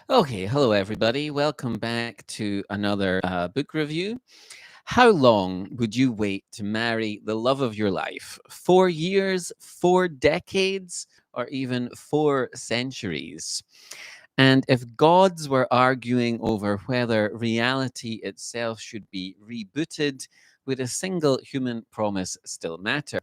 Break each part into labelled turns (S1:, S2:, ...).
S1: Okay, hello everybody. Welcome back to another book review. How long would you wait to marry the love of your life? 4 years, 4 decades, or even 4 centuries? And if gods were arguing over whether reality itself should be rebooted, would a single human promise still matter?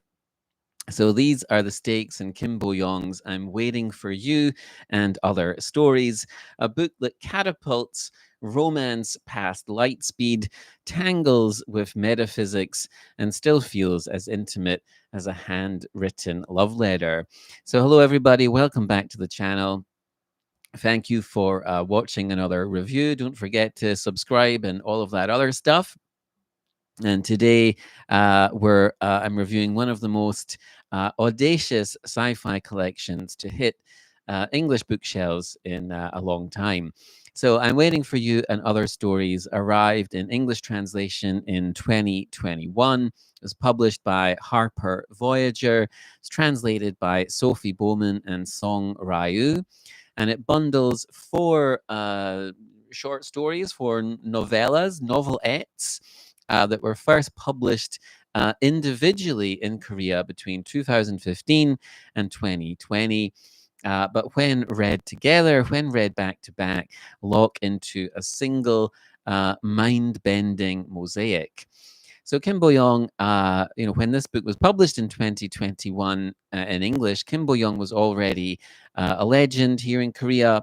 S1: So these are the stakes in Kim Bo Young's I'm Waiting for You and Other Stories, a book that catapults romance past light speed, tangles with metaphysics, and still feels as intimate as a handwritten love letter. So, hello, everybody. Welcome back to the channel. Thank you for watching another review. Don't forget to subscribe and all of that other stuff. And today, I'm reviewing one of the most audacious sci-fi collections to hit English bookshelves in a long time. So, I'm Waiting for You and Other Stories arrived in English translation in 2021. It was published by Harper Voyager. It's translated by Sophie Bowman and Song Ryu, and it bundles four short stories, four novelettes that were first published individually in Korea between 2015 and 2020. But when read together, when read back to back, lock into a single mind-bending mosaic. So Kim Bo Young, when this book was published in 2021 in English, Kim Bo Young was already a legend here in Korea.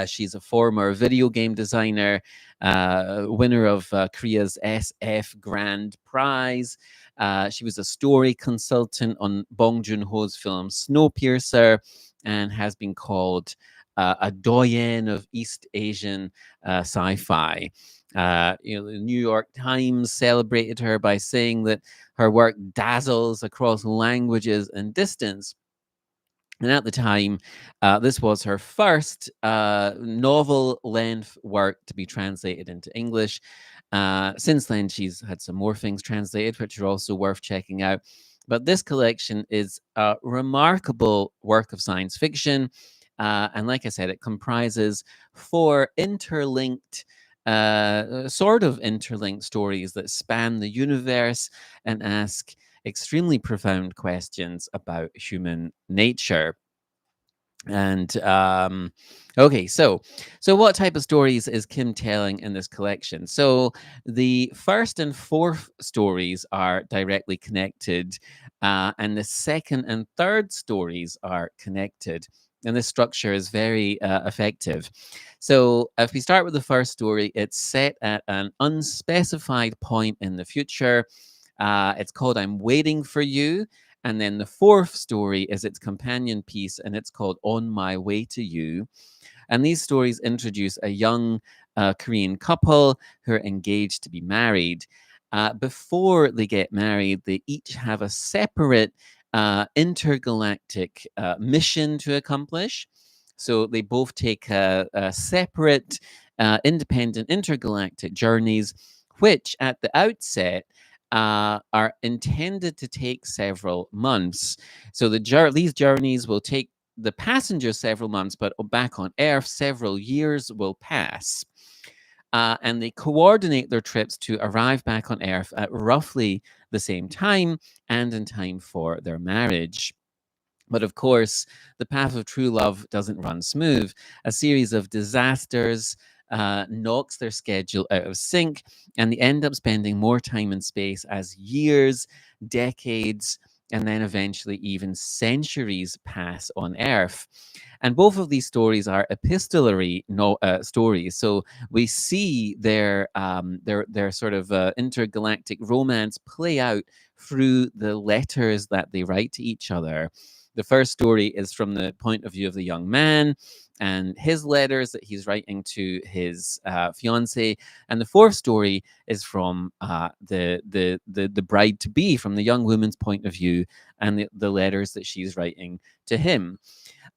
S1: She's a former video game designer, winner of Korea's SF Grand Prize. She was a story consultant on Bong Joon-ho's film Snowpiercer and has been called a doyen of East Asian sci-fi. The New York Times celebrated her by saying that her work dazzles across languages and distance. And at the time, this was her first novel length work to be translated into English. Since then, she's had some more things translated, which are also worth checking out. But this collection is a remarkable work of science fiction. And like I said, it comprises four interlinked, sort of interlinked stories that span the universe and ask extremely profound questions about human nature. And okay, so what type of stories is Kim telling in this collection? So the first and fourth stories are directly connected, and the second and third stories are connected. And this structure is very effective. So if we start with the first story, it's set at an unspecified point in the future. It's called I'm Waiting for You. And then the fourth story is its companion piece, and it's called On My Way to You. And these stories introduce a young Korean couple who are engaged to be married. Before they get married, they each have a separate intergalactic mission to accomplish. So they both take a separate, independent intergalactic journeys, which at the outset are intended to take several months. So these journeys will take the passengers several months, but back on Earth, several years will pass. And they coordinate their trips to arrive back on Earth at roughly the same time and in time for their marriage. But of course, the path of true love doesn't run smooth. A series of disasters knocks their schedule out of sync, and they end up spending more time in space as years, decades, and then eventually even centuries pass on Earth. And both of these stories are epistolary stories, so we see their sort of intergalactic romance play out through the letters that they write to each other. The first story is from the point of view of the young man and his letters that he's writing to his fiance, and the fourth story is from the bride to be, from the young woman's point of view, and the letters that she's writing to him.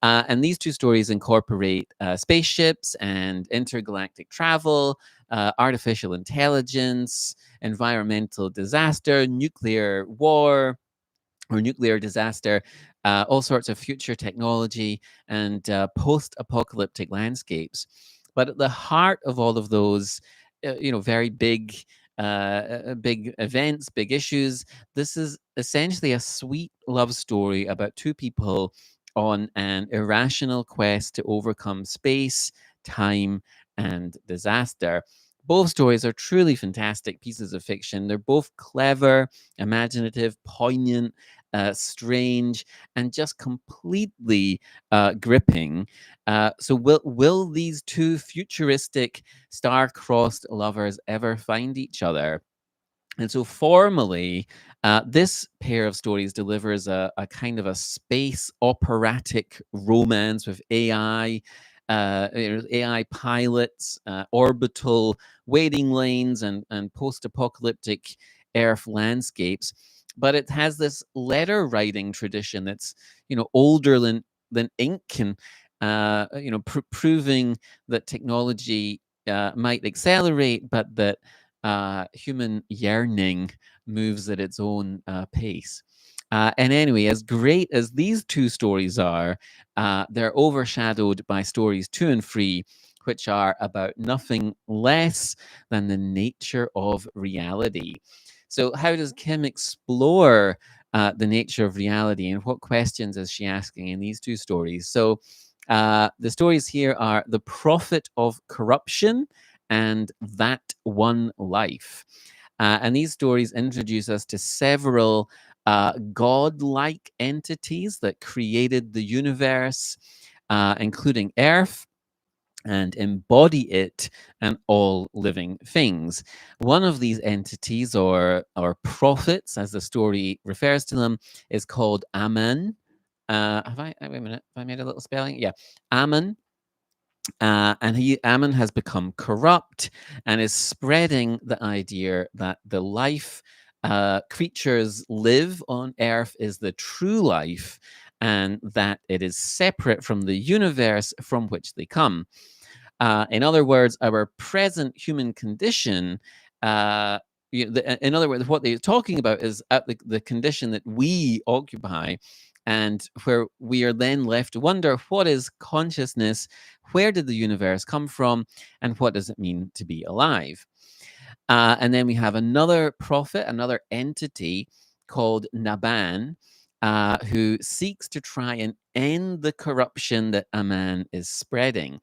S1: And these two stories incorporate spaceships and intergalactic travel, artificial intelligence, environmental disaster, nuclear war, or nuclear disaster, all sorts of future technology, and post-apocalyptic landscapes. But at the heart of all of those, very big events, big issues, this is essentially a sweet love story about two people on an irrational quest to overcome space, time, and disaster. Both stories are truly fantastic pieces of fiction. They're both clever, imaginative, poignant, strange, and just completely gripping. So, will these two futuristic, star-crossed lovers ever find each other? And so, formally, this pair of stories delivers a kind of a space operatic romance with AI, AI pilots, orbital waiting lanes, and post-apocalyptic Earth landscapes. But it has this letter writing tradition that's older than ink, and proving that technology might accelerate, but that human yearning moves at its own pace. And anyway, as great as these two stories are, they're overshadowed by stories 2 and 3, which are about nothing less than the nature of reality. So, how does Kim explore the nature of reality, and what questions is she asking in these two stories? So, the stories here are The Prophet of Corruption and That One Life. And these stories introduce us to several godlike entities that created the universe, including Earth, and embody it and all living things. One of these entities, or prophets, as the story refers to them, is called Ammon. Wait a minute. Have I made a little spelling? Yeah, Ammon. And Ammon has become corrupt and is spreading the idea that the life creatures live on Earth is the true life, and that it is separate from the universe from which they come. In other words, our present human condition. In other words, what they're talking about is the condition that we occupy, and where we are then left to wonder, what is consciousness? Where did the universe come from? And what does it mean to be alive? And then we have another prophet, another entity called Naban, who seeks to try and end the corruption that Ammon is spreading.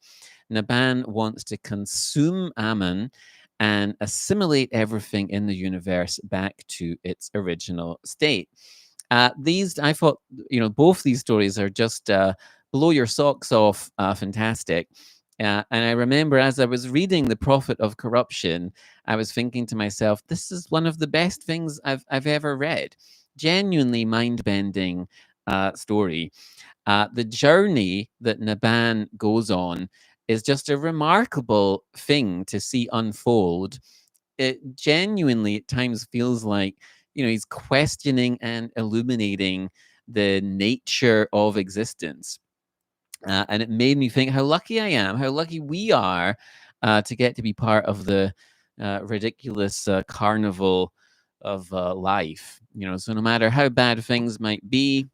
S1: Naban wants to consume Ammon and assimilate everything in the universe back to its original state. I thought, both these stories are just blow your socks off, fantastic. And I remember as I was reading The Prophet of Corruption, I was thinking to myself, this is one of the best things I've ever read. Genuinely mind-bending story. The journey that Naban goes on is just a remarkable thing to see unfold. It genuinely at times feels like, he's questioning and illuminating the nature of existence. And it made me think how lucky I am, how lucky we are to get to be part of the ridiculous carnival of life. So no matter how bad things might be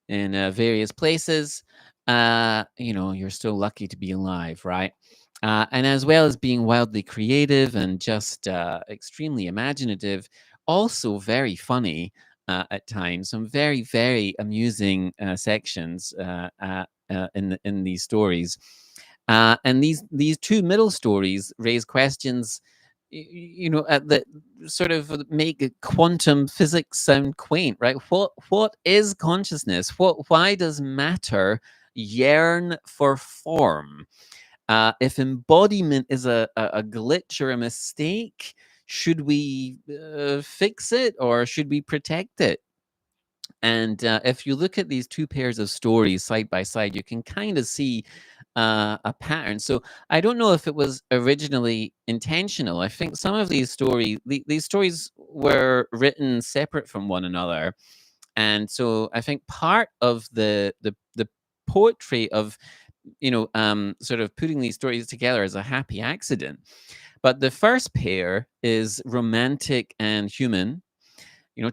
S1: in various places, you're still lucky to be alive, right? And as well as being wildly creative and just extremely imaginative, also very funny at times. Some very, very amusing sections in these stories. And these two middle stories raise questions, that sort of make quantum physics sound quaint, right? What is consciousness? Why does matter yearn for form? If embodiment is a glitch or a mistake, should we fix it, or should we protect it? And if you look at these two pairs of stories side by side, you can kind of see a pattern. So I don't know if it was originally intentional. I think some of these stories were written separate from one another, and so I think part of the poetry of sort of putting these stories together is a happy accident. But the first pair is romantic and human,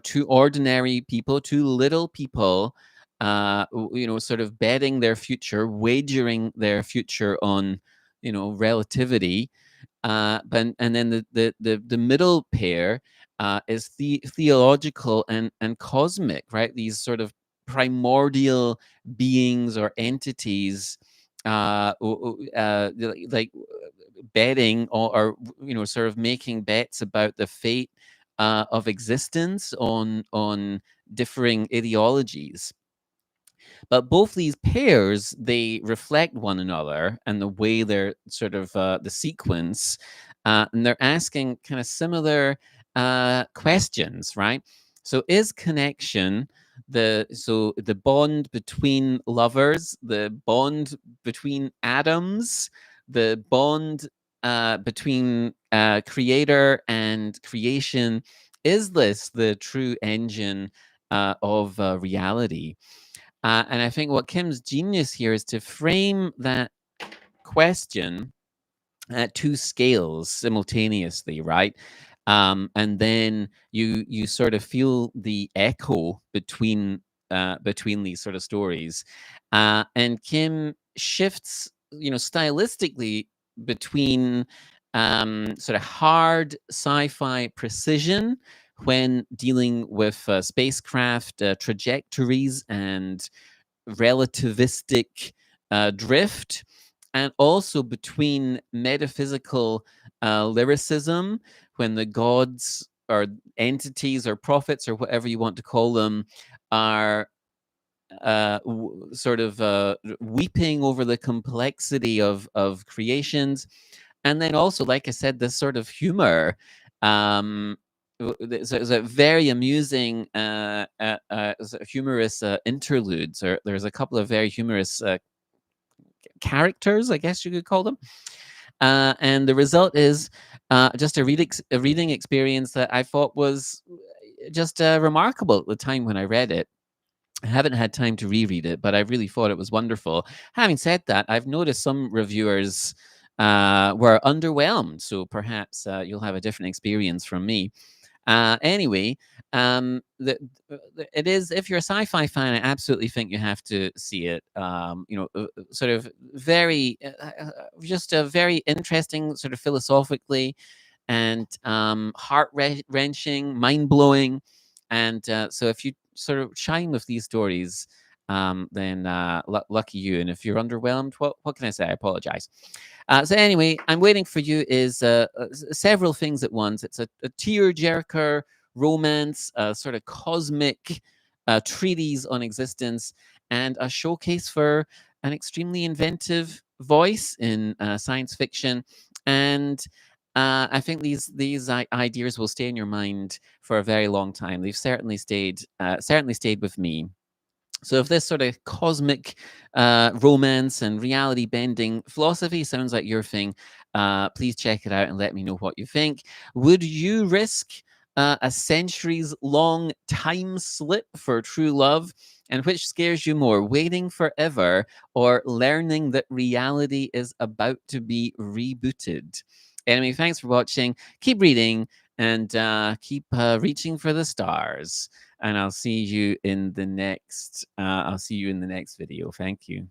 S1: two ordinary people, two little people, sort of betting their future, wagering their future on, relativity. And then the middle pair is theological and cosmic, right? These sort of primordial beings or entities, like betting or sort of making bets about the fate of existence on differing ideologies. But both these pairs, they reflect one another and the way they're sort of the sequence, and they're asking kind of similar questions, right? So is connection the bond between lovers, the bond between atoms, the bond between creator and creation? Is this the true engine of reality? And I think what Kim's genius here is to frame that question at two scales simultaneously, right? And then you sort of feel the echo between these sort of stories, and Kim shifts, stylistically between sort of hard sci-fi precision when dealing with spacecraft trajectories and relativistic drift, and also between metaphysical lyricism when the gods or entities or prophets or whatever you want to call them are sort of weeping over the complexity of creations. And then also, like I said, this sort of humor. There's a very amusing, humorous interludes, or there's a couple of very humorous characters, I guess you could call them. And the result is just a reading experience that I thought was just remarkable at the time when I read it. I haven't had time to reread it, but I really thought it was wonderful. Having said that, I've noticed some reviewers were underwhelmed, so perhaps you'll have a different experience from me. Anyway, it is, if you're a sci-fi fan, I absolutely think you have to see it. Sort of very, just a very interesting, sort of philosophically, and heart wrenching, mind blowing. And so if you sort of chime with these stories, then lucky you. And if you're underwhelmed, what can I say? I apologize. So anyway, I'm waiting for you is several things at once. It's a tear-jerker romance, a sort of cosmic treatise on existence, and a showcase for an extremely inventive voice in science fiction. And I think these ideas will stay in your mind for a very long time. They've certainly stayed with me. So if this sort of cosmic romance and reality bending philosophy sounds like your thing, please check it out and let me know what you think. Would you risk a centuries long time slip for true love? And which scares you more, waiting forever or learning that reality is about to be rebooted? Anyway, thanks for watching. Keep reading and keep reaching for the stars. And I'll see you in the next video. Thank you.